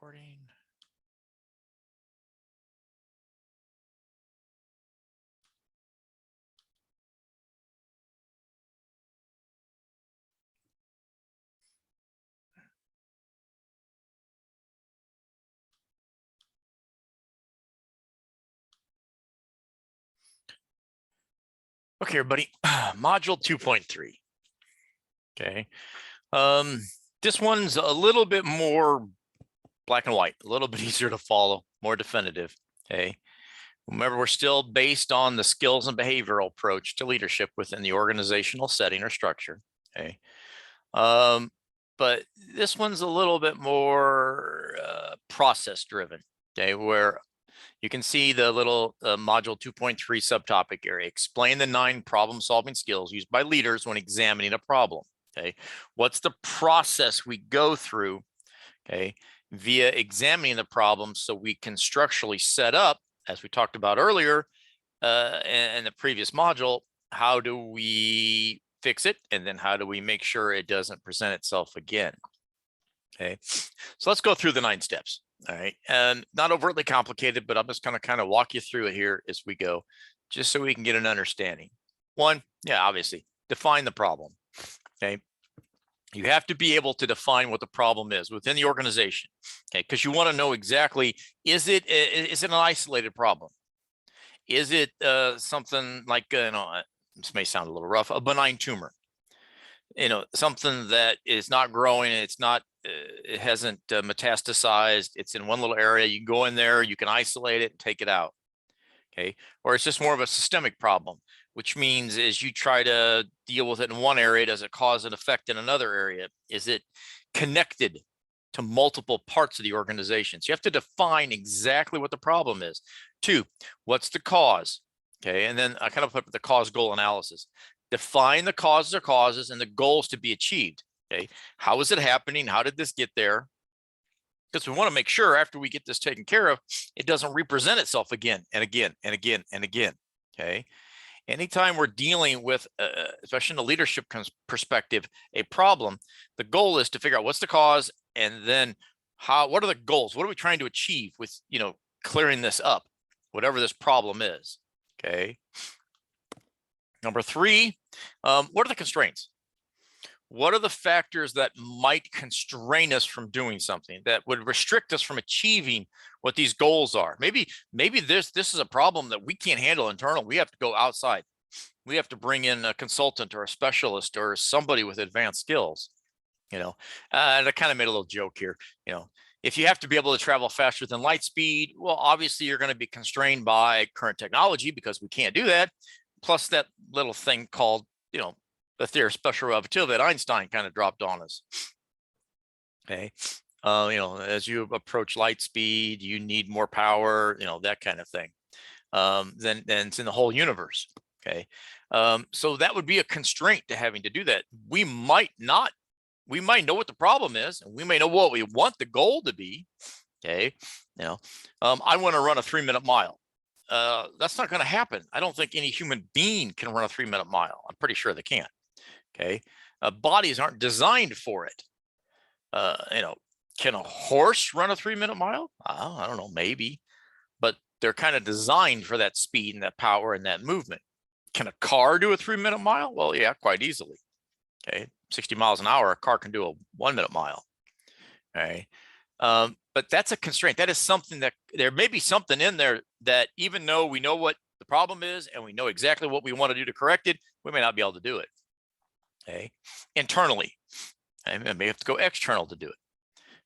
recording. Okay, everybody, module 2.3. Okay. This one's a little bit more black and white, a little bit easier to follow, more definitive. Okay. Remember, we're still based on the skills and behavioral approach to leadership within the organizational setting or structure. Okay. But this one's a little bit more process driven. Okay, where you can see the little module 2.3 subtopic area. Explain the 9 problem-solving skills used by leaders when examining a problem. Okay, what's the process we go through? Okay, via examining the problem, so we can structurally set up, as we talked about earlier in the previous module, how do we fix it, and then how do we make sure it doesn't present itself again? Okay, so let's go through the 9 steps. All right, and not overtly complicated, but I'm just going to kind of walk you through it here as we go, just so we can get an understanding. 1, yeah, obviously, define the problem. Okay, you have to be able to define what the problem is within the organization. Okay, because you want to know exactly, is it an isolated problem? Is it something like, this may sound a little rough, a benign tumor? Something that is not growing, it's not, it hasn't metastasized, it's in one little area, you go in there, you can isolate it and take it out. Okay, or it's just more of a systemic problem, which means as you try to deal with it in one area, does it cause an effect in another area? Is it connected to multiple parts of the organization? So you have to define exactly what the problem is. 2, what's the cause? Okay, and then I kind of put the cause goal analysis. Define the causes or causes and the goals to be achieved. Okay, how is it happening? How did this get there? Because we want to make sure after we get this taken care of, it doesn't represent itself again and again and again and again. Okay, anytime we're dealing with, especially in a leadership perspective, a problem, the goal is to figure out what's the cause, and then what are the goals? What are we trying to achieve with, clearing this up, whatever this problem is? Okay. Number 3, what are the constraints? What are the factors that might constrain us from doing something, that would restrict us from achieving what these goals are? Maybe this is a problem that we can't handle internal. We have to go outside. We have to bring in a consultant or a specialist or somebody with advanced skills. And I kind of made a little joke here. If you have to be able to travel faster than light speed, well, obviously you're going to be constrained by current technology, because we can't do that. Plus that little thing called, the theory of special relativity that Einstein kind of dropped on us. Okay, as you approach light speed, you need more power, that kind of thing, than it's in the whole universe. Okay, so that would be a constraint to having to do that. We might know what the problem is, and we may know what we want the goal to be. Okay, I want to run a 3-minute mile. That's not going to happen. I don't think any human being can run a 3-minute mile. I'm pretty sure they can't. Okay, bodies aren't designed for it. Can a horse run a 3-minute mile? I don't know, maybe, but they're kind of designed for that speed and that power and that movement. Can a car do a 3-minute mile? Well, yeah, quite easily. Okay, 60 miles an hour, a car can do a 1-minute mile. Okay, but that's a constraint. That is something that there may be something in there that, even though we know what the problem is and we know exactly what we want to do to correct it, we may not be able to do it. Okay, internally, and we may have to go external to do it.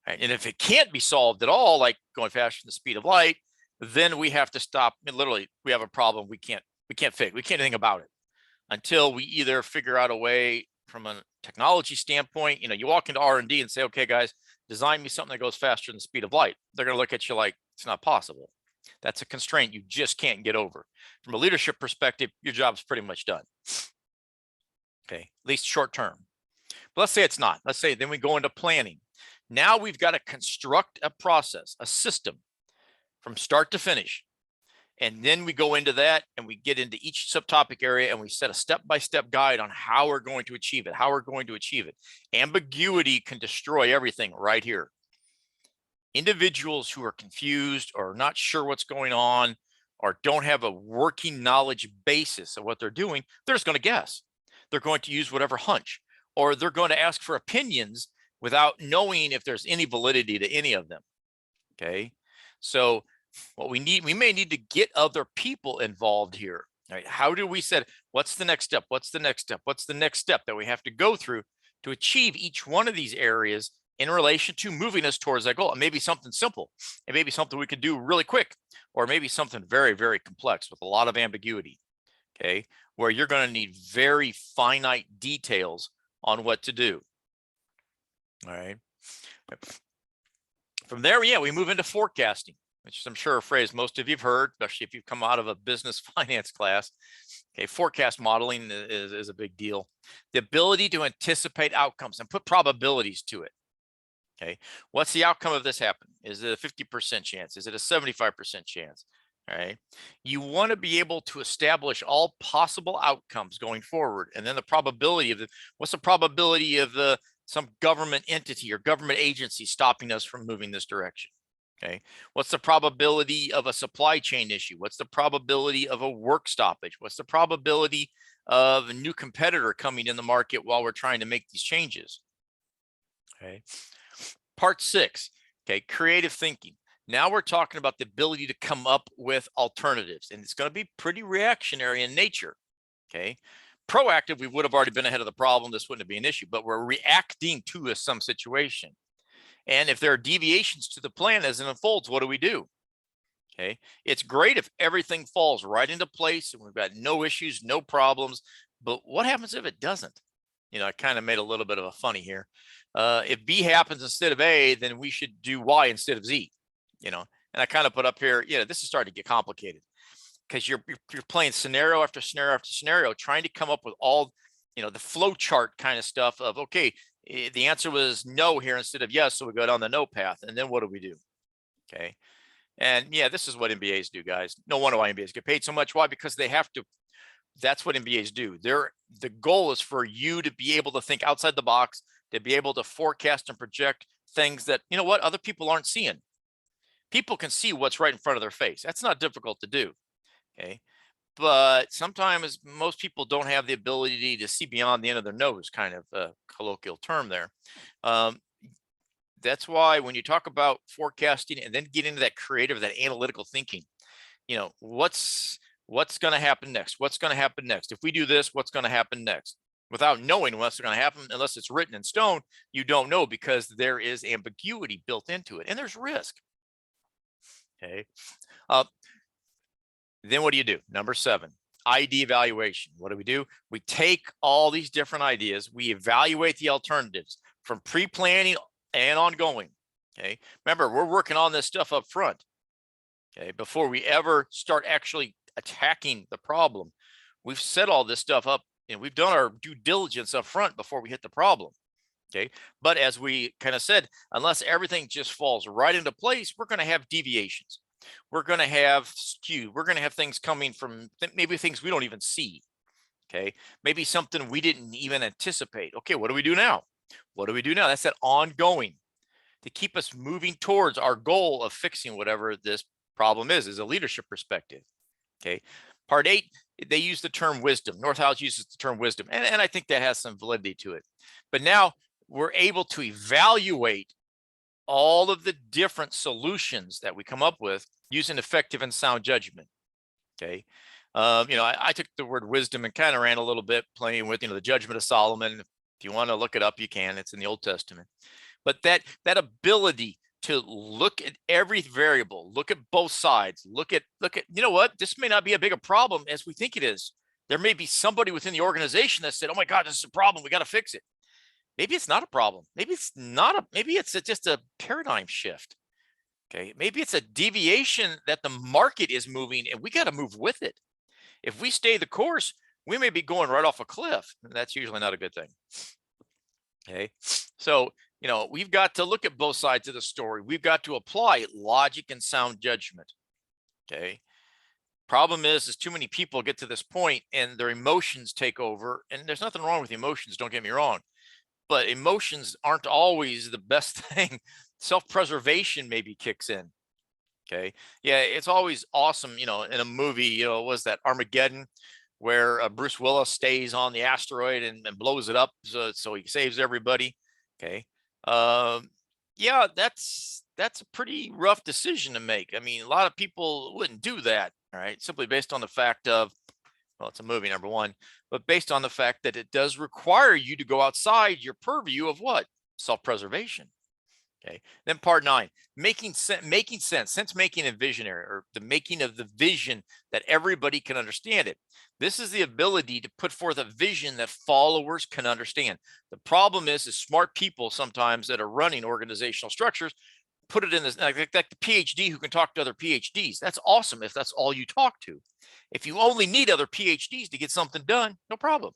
Right? And if it can't be solved at all, like going faster than the speed of light, then we have to stop. Literally, we have a problem we can't fix. We can't do anything about it until we either figure out a way from a technology standpoint. You walk into R&D and say, okay, guys, design me something that goes faster than the speed of light. They're going to look at you like it's not possible. That's a constraint you just can't get over. From a leadership perspective, your job's pretty much done. Okay, at least short term. But let's say it's not. Let's say then we go into planning. Now we've got to construct a process, a system from start to finish. And then we go into that and we get into each subtopic area and we set a step-by-step guide on how we're going to achieve it, Ambiguity can destroy everything right here. Individuals who are confused or not sure what's going on or don't have a working knowledge basis of what they're doing, they're just going to guess. They're going to use whatever hunch, or they're going to ask for opinions without knowing if there's any validity to any of them. Okay. So what we may need to get other people involved here. Right? How do we set, what's the next step? What's the next step? What's the next step that we have to go through to achieve each one of these areas in relation to moving us towards that goal? And maybe something simple, and maybe something we can do really quick, or maybe something very, very complex with a lot of ambiguity. Okay. Where you're going to need very finite details on what to do. All right. From there, yeah, we move into forecasting, which I'm sure a phrase most of you've heard, especially if you've come out of a business finance class. Okay, forecast modeling is a big deal. The ability to anticipate outcomes and put probabilities to it. Okay, what's the outcome of this happen? Is it a 50% chance? Is it a 75% chance? All right, you want to be able to establish all possible outcomes going forward, and then the probability of what's the probability of some government entity or government agency stopping us from moving this direction? Okay, what's the probability of a supply chain issue? What's the probability of a work stoppage? What's the probability of a new competitor coming in the market while we're trying to make these changes? Okay, part 6, okay, creative thinking. Now we're talking about the ability to come up with alternatives, and it's going to be pretty reactionary in nature. Okay, proactive, we would have already been ahead of the problem. This wouldn't be an issue, but we're reacting to some situation. And if there are deviations to the plan as it unfolds, what do we do? Okay, it's great if everything falls right into place and we've got no issues, no problems. But what happens if it doesn't? You know, I kind of made a little bit of a funny here. If B happens instead of A, then we should do Y instead of Z. You know, and I kind of put up here, this is starting to get complicated because you're playing scenario after scenario after scenario, trying to come up with all, the flow chart kind of stuff of, okay, the answer was no here instead of yes, so we go down the no path, and then what do we do? Okay, and yeah, this is what MBAs do, guys. No wonder why MBAs get paid so much. Why? Because they have to. That's what MBAs do. The goal is for you to be able to think outside the box, to be able to forecast and project things that, what, other people aren't seeing. People can see what's right in front of their face. That's not difficult to do. Okay, but sometimes most people don't have the ability to see beyond the end of their nose, kind of a colloquial term there. That's why when you talk about forecasting and then get into that creative, that analytical thinking, what's going to happen next? What's going to happen next? If we do this, what's going to happen next? Without knowing what's going to happen, unless it's written in stone, you don't know, because there is ambiguity built into it and there's risk. Okay. Then what do you do? Number 7, ID evaluation. What do? We take all these different ideas, we evaluate the alternatives from pre-planning and ongoing. Okay. Remember, we're working on this stuff up front. Okay. Before we ever start actually attacking the problem, we've set all this stuff up and we've done our due diligence up front before we hit the problem. Okay. But as we kind of said, unless everything just falls right into place, we're going to have deviations. We're going to have skew. We're going to have things coming from maybe things we don't even see. Okay. Maybe something we didn't even anticipate. Okay. What do we do now? What do we do now? That's that ongoing to keep us moving towards our goal of fixing whatever this problem is a leadership perspective. Okay. Part 8, they use the term wisdom. Northouse uses the term wisdom, and I think that has some validity to it. But now we're able to evaluate all of the different solutions that we come up with using effective and sound judgment. Okay. I took the word wisdom and kind of ran a little bit playing with, the judgment of Solomon. If you want to look it up, you can. It's in the Old Testament. But that ability to look at every variable, look at both sides, look at, this may not be a big a problem as we think it is. There may be somebody within the organization that said, oh my God, this is a problem, we got to fix it. Maybe it's not a problem. Maybe it's just a paradigm shift. Okay. Maybe it's a deviation that the market is moving and we got to move with it. If we stay the course, we may be going right off a cliff. And that's usually not a good thing. Okay. So, we've got to look at both sides of the story. We've got to apply logic and sound judgment. Okay. Problem is too many people get to this point and their emotions take over, and there's nothing wrong with emotions. Don't get me wrong. But emotions aren't always the best thing self-preservation maybe kicks in. Okay. Yeah, it's always awesome, you know, in a movie, you know, was that Armageddon where Bruce Willis stays on the asteroid and blows it up so he saves everybody. Okay. Um, yeah, that's a pretty rough decision to make. I mean, a lot of people wouldn't do that, all right, simply based on the fact of, well, it's a movie, number one, but based on the fact that it does require you to go outside your purview of what? Self-preservation. Okay. Then part 9, making sense making a visionary, or the making of the vision that everybody can understand it. This is the ability to put forth a vision that followers can understand. The problem is smart people sometimes that are running organizational structures put it in this, like the PhD who can talk to other PhDs. That's awesome if that's all you talk to. If you only need other PhDs to get something done, no problem.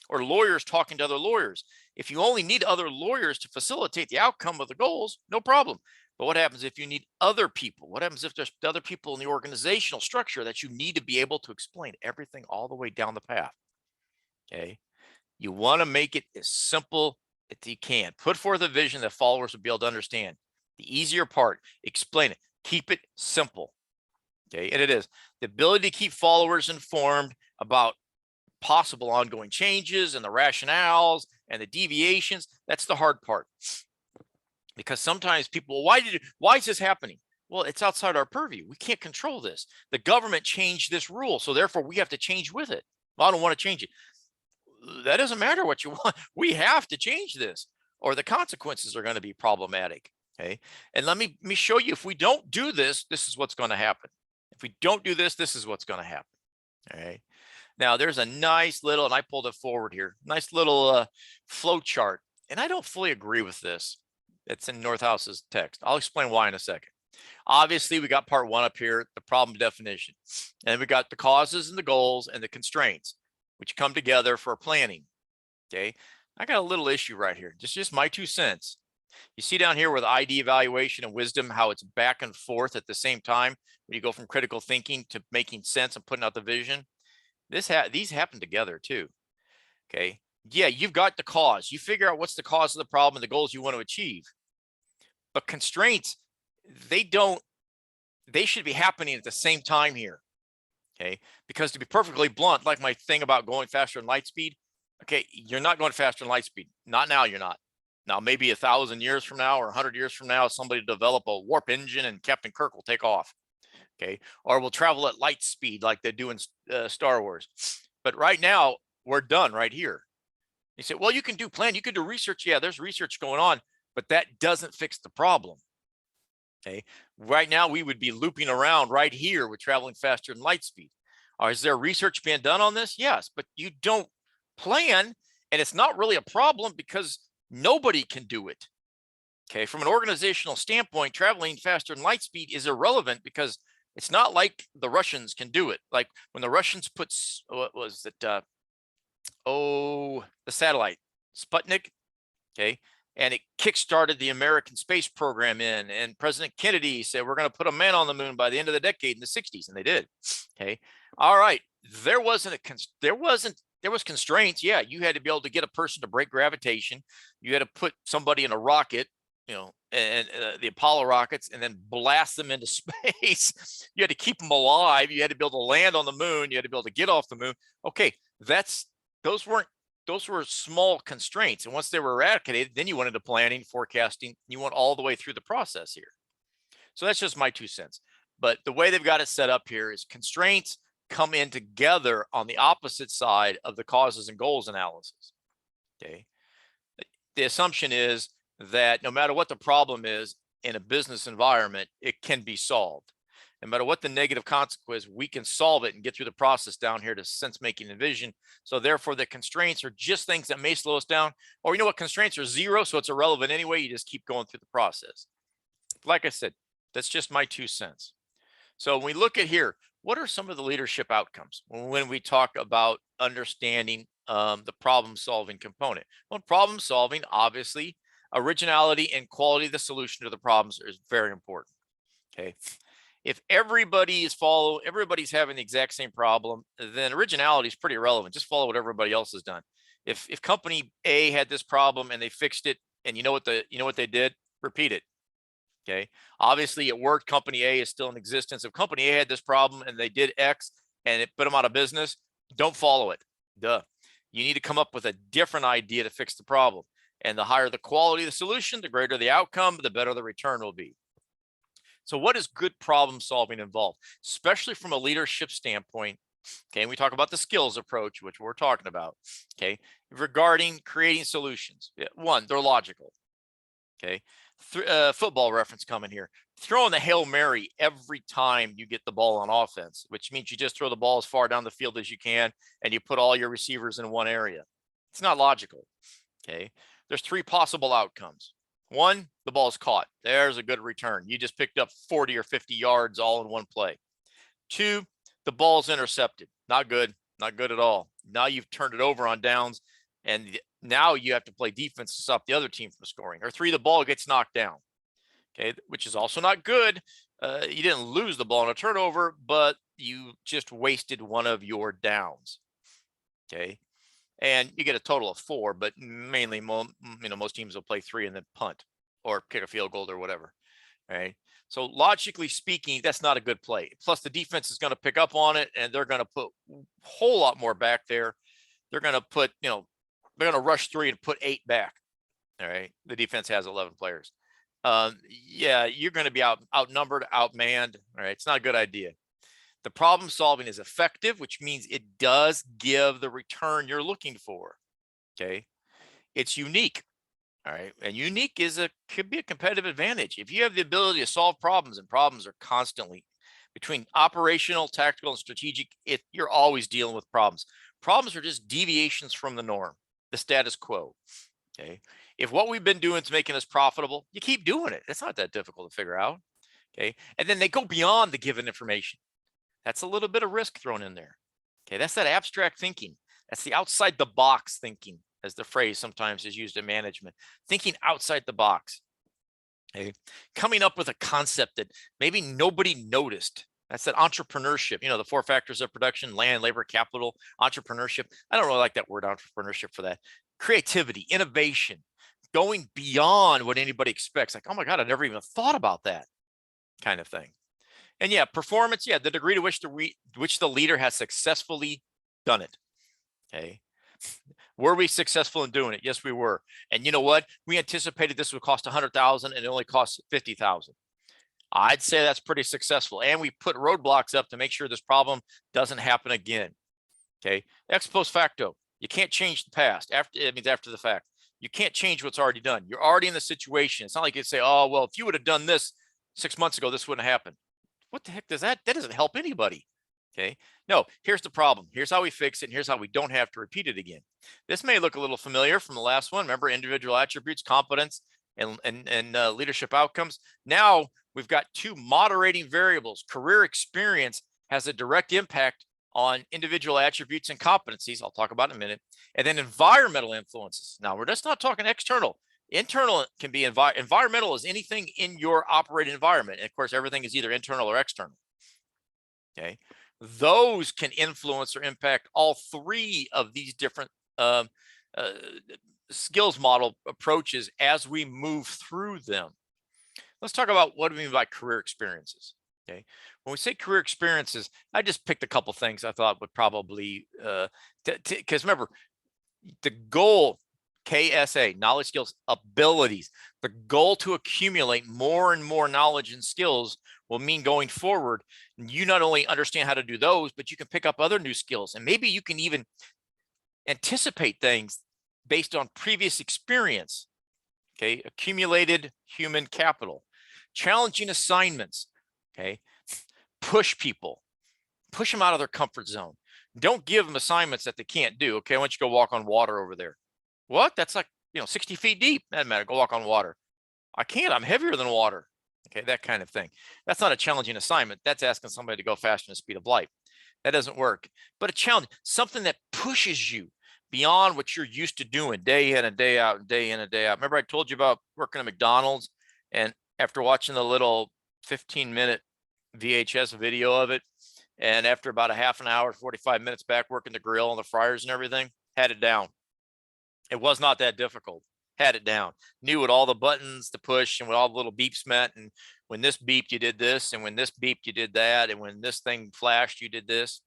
Or lawyers talking to other lawyers. If you only need other lawyers to facilitate the outcome of the goals, no problem. But what happens if you need other people? What happens if there's other people in the organizational structure that you need to be able to explain everything all the way down the path? Okay. You want to make it as simple as you can. Put forth a vision that followers will be able to understand. The easier part, explain it. Keep it simple. Okay. And it is the ability to keep followers informed about possible ongoing changes and the rationales and the deviations. That's the hard part, because sometimes people, why is this happening? Well, it's outside our purview. We can't control this. The government changed this rule, so therefore we have to change with it. Well, I don't want to change it. That doesn't matter what you want. We have to change this, or the consequences are going to be problematic. Okay. And let me show you, if we don't do this, this is what's going to happen. If we don't do this, this is what's going to happen. All right. Now there's a nice little, and I pulled it forward here, nice little flow chart. And I don't fully agree with this. It's in Northhouse's text. I'll explain why in a second. Obviously, we got part 1 up here, the problem definition. And we got the causes and the goals and the constraints, which come together for planning. Okay. I got a little issue right here. Just my 2 cents. You see down here with ID evaluation and wisdom, how it's back and forth at the same time when you go from critical thinking to making sense and putting out the vision. These happen together too. Okay. Yeah, you've got the cause. You figure out what's the cause of the problem and the goals you want to achieve. But constraints, they should be happening at the same time here. Okay. Because to be perfectly blunt, like my thing about going faster than light speed, okay, you're not going faster than light speed. Not now, you're not. Now, maybe 1,000 years from now or 100 years from now, somebody develop a warp engine and Captain Kirk will take off. Okay. Or we'll travel at light speed like they do in Star Wars. But right now, we're done right here. You say, well, you can do you can do research. Yeah, there's research going on, but that doesn't fix the problem. Okay. Right now, we would be looping around right here with traveling faster than light speed. Is there research being done on this? Yes, but you don't plan, and it's not really a problem because nobody can do it. Okay. From an organizational standpoint, traveling faster than light speed is irrelevant because it's not like the Russians can do it. Like when the Russians put, what was it? The satellite Sputnik. Okay. And it kickstarted the American space program and President Kennedy said, we're going to put a man on the moon by the end of the decade in the 60s. And they did. Okay. All right. There was constraints. Yeah. You had to be able to get a person to break gravitation. You had to put somebody in a rocket, and the Apollo rockets, and then blast them into space. You had to keep them alive. You had to be able to land on the moon. You had to be able to get off the moon. Okay. Those were small constraints. And once they were eradicated, then you went into planning, forecasting, you went all the way through the process here. So that's just my 2 cents. But the way they've got it set up here is constraints come in together on the opposite side of the causes and goals analysis. Okay. The assumption is that no matter what the problem is in a business environment, it can be solved. No matter what the negative consequence, we can solve it and get through the process down here to sense making and vision. So therefore the constraints are just things that may slow us down, or you know what, constraints are 0. So it's irrelevant anyway. You just keep going through the process. Like I said, that's just my 2 cents. So when we look at here, what are some of the leadership outcomes when we talk about understanding the problem solving component? Well, problem solving, obviously, originality and quality of the solution to the problems is very important. Okay. If everybody's having the exact same problem, then originality is pretty irrelevant. Just follow what everybody else has done. If company A had this problem and they fixed it, and you know what they did, repeat it. Okay. Obviously it worked. Company A is still in existence. If company A had this problem and they did X and it put them out of business, don't follow it. Duh. You need to come up with a different idea to fix the problem. And the higher the quality of the solution, the greater the outcome, the better the return will be. So what is good problem solving involved, especially from a leadership standpoint? Okay, we talk about the skills approach, which we're talking about. Okay, regarding creating solutions. One, they're logical. Okay, football reference coming here. Throwing the Hail Mary every time you get the ball on offense, which means you just throw the ball as far down the field as you can and you put all your receivers in one area. It's not logical. Okay, there's three possible outcomes. One, the ball's caught. There's a good return. You just picked up 40 or 50 yards all in one play. Two, the ball's intercepted. Not good. Not good at all. Now you've turned it over on downs, and now you have to play defense to stop the other team from scoring. Or three, the ball gets knocked down. Okay, which is also not good. You didn't lose the ball in a turnover, but you just wasted one of your downs. Okay, and you get a total of 4, but mainly, most teams will play 3 and then punt or kick a field goal or whatever. Right. So logically speaking, that's not a good play. Plus, the defense is going to pick up on it, and they're going to put a whole lot more back there. They're going to put, they're going to rush 3 and put 8 back. All right. The defense has 11 players. Yeah, you're going to be outnumbered, outmanned. All right. It's not a good idea. The problem solving is effective, which means it does give the return you're looking for. Okay. It's unique. All right. And unique could be a competitive advantage. If you have the ability to solve problems, and problems are constantly between operational, tactical, and strategic, you're always dealing with problems. Problems are just deviations from the norm, the status quo. Okay. If what we've been doing is making us profitable, you keep doing it. It's not that difficult to figure out. Okay. And then they go beyond the given information. That's a little bit of risk thrown in there. Okay. That's that abstract thinking. That's the outside the box thinking, as the phrase sometimes is used in management, thinking outside the box. Okay. Coming up with a concept that maybe nobody noticed. That's that entrepreneurship, the 4 factors of production: land, labor, capital, entrepreneurship. I don't really like that word entrepreneurship for that. Creativity, innovation, going beyond what anybody expects. Like, oh my God, I never even thought about that kind of thing. And yeah, performance, the degree to which the leader has successfully done it. Okay. Were we successful in doing it? Yes, we were. And you know what? We anticipated this would cost $100,000 and it only cost $50,000. I'd say that's pretty successful. And we put roadblocks up to make sure this problem doesn't happen again. Okay. Ex post facto. You can't change the past. After the fact. You can't change what's already done. You're already in the situation. It's not like you say, oh, well, if you would have done this 6 months ago, this wouldn't happen. What the heck does that? That doesn't help anybody. Okay. No, here's the problem. Here's how we fix it. And here's how we don't have to repeat it again. This may look a little familiar from the last one. Remember, individual attributes, competence, and leadership outcomes. Now we've got 2 moderating variables. Career experience has a direct impact on individual attributes and competencies. I'll talk about in a minute. And then environmental influences. Now we're just not talking external. Internal can be environmental is anything in your operating environment. And of course, everything is either internal or external. Okay. Those can influence or impact all 3 of these different skills model approaches as we move through them. Let's talk about what do we mean by career experiences. Okay. When we say career experiences, I just picked a couple things I thought would probably, because remember, the goal, KSA, knowledge, skills, abilities, the goal to accumulate more and more knowledge and skills will mean going forward, you not only understand how to do those, but you can pick up other new skills. And maybe you can even anticipate things based on previous experience. Okay. Accumulated human capital, challenging assignments. Okay. Push people, push them out of their comfort zone. Don't give them assignments that they can't do. Okay. I want you to go walk on water over there. What? That's like, 60 feet deep. Doesn't matter. Go walk on water. I can't. I'm heavier than water. Okay. That kind of thing. That's not a challenging assignment. That's asking somebody to go faster than the speed of light. That doesn't work. But a challenge, something that pushes you beyond what you're used to doing day in and day out and day in and day out. Remember I told you about working at McDonald's, and after watching the little 15-minute VHS video of it, and after about a half an hour, 45 minutes back working the grill and the fryers and everything, had it down. It was not that difficult. had it down, knew what all the buttons to push and what all the little beeps meant. And when this beeped, you did this. And when this beeped, you did that. And when this thing flashed, you did this.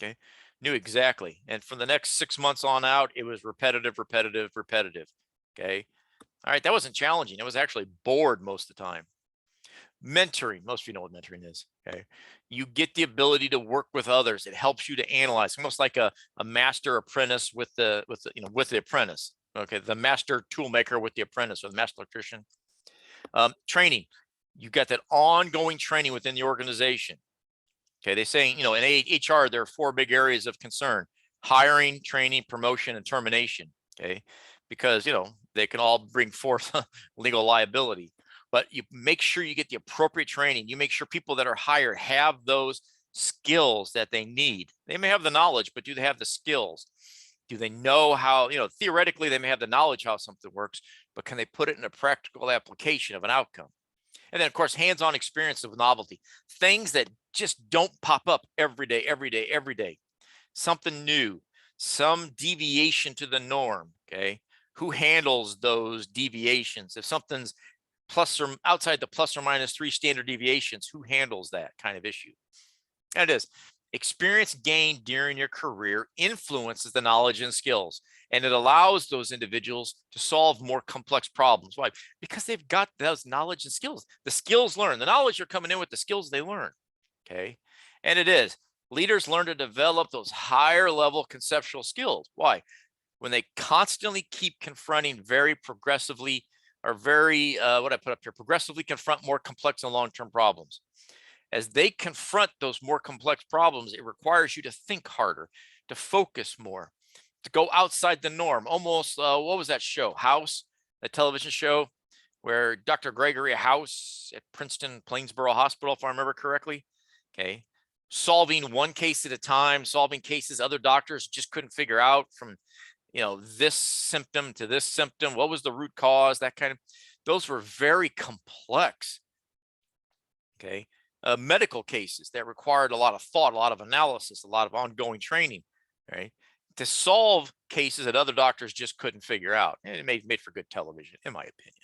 Okay. Knew exactly. And for the next 6 months on out, it was repetitive, repetitive, repetitive. Okay. All right. That wasn't challenging. It was actually bored most of the time. Mentoring, most of you know what mentoring is. Okay. You get the ability to work with others. It helps you to analyze, almost like a master apprentice with the with the apprentice. Okay. The master toolmaker with the apprentice, or the master electrician. Training. You got that ongoing training within the organization. Okay. They say, in HR, there are 4 big areas of concern: hiring, training, promotion, and termination. Okay. Because, they can all bring forth legal liability, but you make sure you get the appropriate training. You make sure people that are hired have those skills that they need. They may have the knowledge, but do they have the skills? Do they know how, theoretically, they may have the knowledge how something works, but can they put it in a practical application of an outcome? And then, of course, hands-on experience of novelty, things that just don't pop up every day, every day, every day. Something new, some deviation to the norm. Okay. Who handles those deviations? If something's plus or outside the plus or minus 3 standard deviations, who handles that kind of issue? And it is experience gained during your career influences the knowledge and skills, and it allows those individuals to solve more complex problems. Why? Because they've got those knowledge and skills. The skills learn, the knowledge are coming in with the skills they learn. Okay. And it is leaders learn to develop those higher level conceptual skills. Why? When they constantly keep confronting very progressively, or very, what I put up here, progressively confront more complex and long-term problems. As they confront those more complex problems, it requires you to think harder, to focus more, to go outside the norm. Almost, what was that show? House, the television show where Dr. Gregory House at Princeton Plainsboro Hospital, if I remember correctly. Okay. Solving one case at a time, solving cases other doctors just couldn't figure out, from this symptom to this symptom. What was the root cause? That kind of, those were very complex. Okay. Medical cases that required a lot of thought, a lot of analysis, a lot of ongoing training, right? To solve cases that other doctors just couldn't figure out. And it made for good television, in my opinion.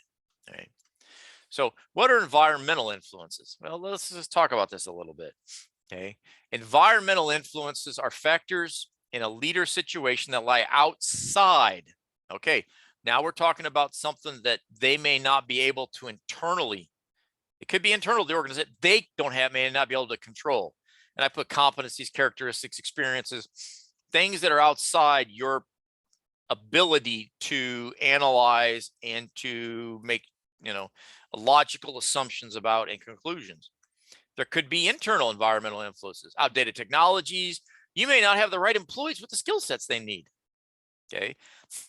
Right. So what are environmental influences? Well, let's just talk about this a little bit. Okay. Environmental influences are factors in a leader situation that lie outside. Okay. Now we're talking about something that they may not be able to internally. It could be internal to the organization. They may not be able to control. And I put competencies, characteristics, experiences, things that are outside your ability to analyze and to make, logical assumptions about and conclusions. There could be internal environmental influences, outdated technologies. You may not have the right employees with the skill sets they need. Okay.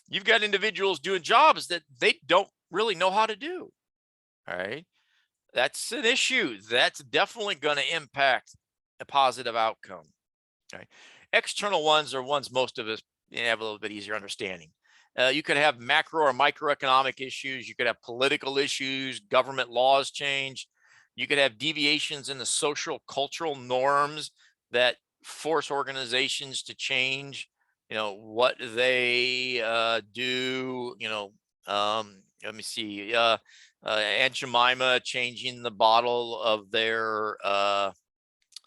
You've got individuals doing jobs that they don't really know how to do. All right. That's an issue. That's definitely going to impact a positive outcome. Okay. External ones are ones most of us have a little bit easier understanding. You could have macro or microeconomic issues. You could have political issues, government laws change. You could have deviations in the social cultural norms that force organizations to change, what they do. Let me see. Aunt Jemima changing the bottle of their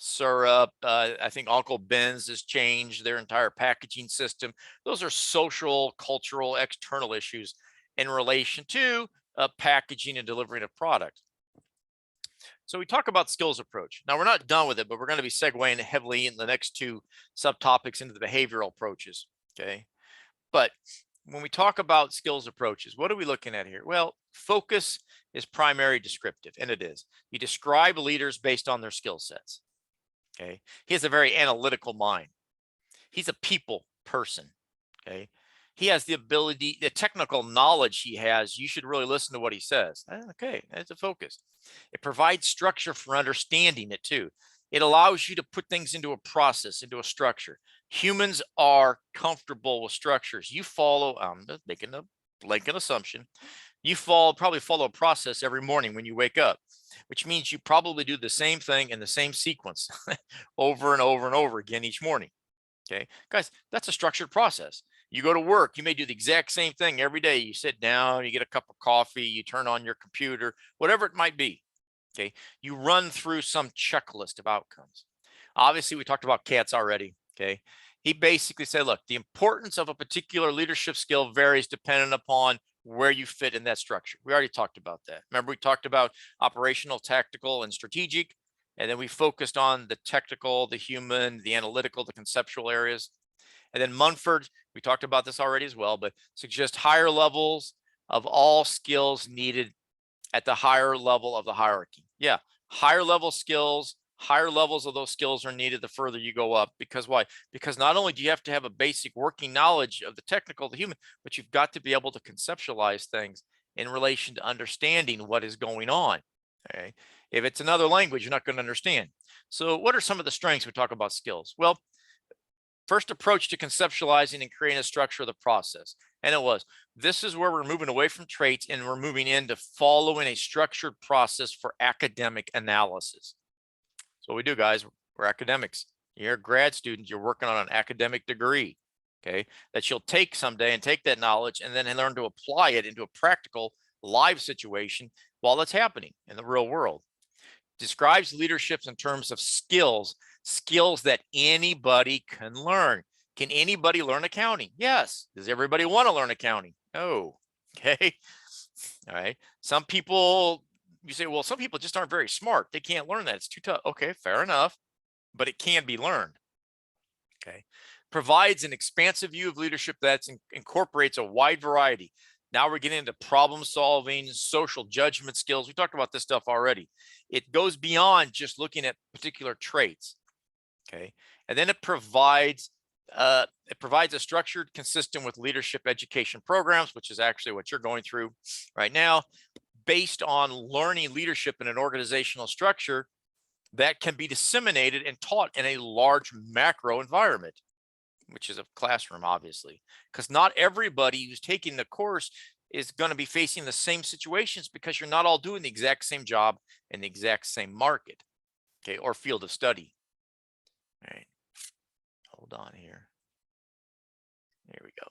syrup. I think Uncle Ben's has changed their entire packaging system. Those are social, cultural, external issues in relation to packaging and delivering a product. So we talk about skills approach. Now we're not done with it, but we're going to be segueing heavily in the next 2 subtopics into the behavioral approaches. Okay. But when we talk about skills approaches, what are we looking at here? Well, focus is primary descriptive, and it is. You describe leaders based on their skill sets. Okay. He has a very analytical mind. He's a people person. Okay. He has the ability, the technical knowledge he has, you should really listen to what he says. Okay, that's a focus. It provides structure for understanding it too. It allows you to put things into a process, into a structure. Humans are comfortable with structures. You follow, I'm making a blanket assumption. You probably follow a process every morning when you wake up, which means you probably do the same thing in the same sequence over and over and over again each morning. Okay, guys, that's a structured process. You go to work, you may do the exact same thing every day. You sit down, you get a cup of coffee, you turn on your computer, whatever it might be. Okay. You run through some checklist of outcomes. Obviously, we talked about Katz already. Okay. He basically said, look, the importance of a particular leadership skill varies depending upon where you fit in that structure. We already talked about that. Remember, we talked about operational, tactical, and strategic. And then we focused on the technical, the human, the analytical, the conceptual areas. And then Munford, we talked about this already as well, but suggest higher levels of all skills needed at the higher level of the hierarchy. Yeah, higher level skills, higher levels of those skills are needed the further you go up. Because why? Because not only do you have to have a basic working knowledge of the technical, the human, but you've got to be able to conceptualize things in relation to understanding what is going on. Okay. If it's another language, you're not going to understand. So what are some of the strengths we talk about skills? Well, first approach to conceptualizing and creating a structure of the process. And it was, this is where we're moving away from traits and we're moving into following a structured process for academic analysis. So what we do, guys, we're academics. You're a grad student, you're working on an academic degree, okay, that you'll take someday and take that knowledge and then learn to apply it into a practical live situation while it's happening in the real world. Describes leaderships in terms of skills that anybody can learn. Can anybody learn accounting? Yes. Does everybody want to learn accounting? No. Okay. All right. Some people, you say, well, some people just aren't very smart. They can't learn that. It's too tough. Okay, fair enough, but it can be learned. Okay. Provides an expansive view of leadership that incorporates a wide variety. Now we're getting into problem solving, social judgment skills. We talked about this stuff already. It goes beyond just looking at particular traits. Okay. And then it provides a structured, consistent with leadership education programs, which is actually what you're going through right now, based on learning leadership in an organizational structure that can be disseminated and taught in a large macro environment, which is a classroom, obviously, because not everybody who's taking the course is going to be facing the same situations because you're not all doing the exact same job in the exact same market, okay, or field of study. All right, hold on here. There we go.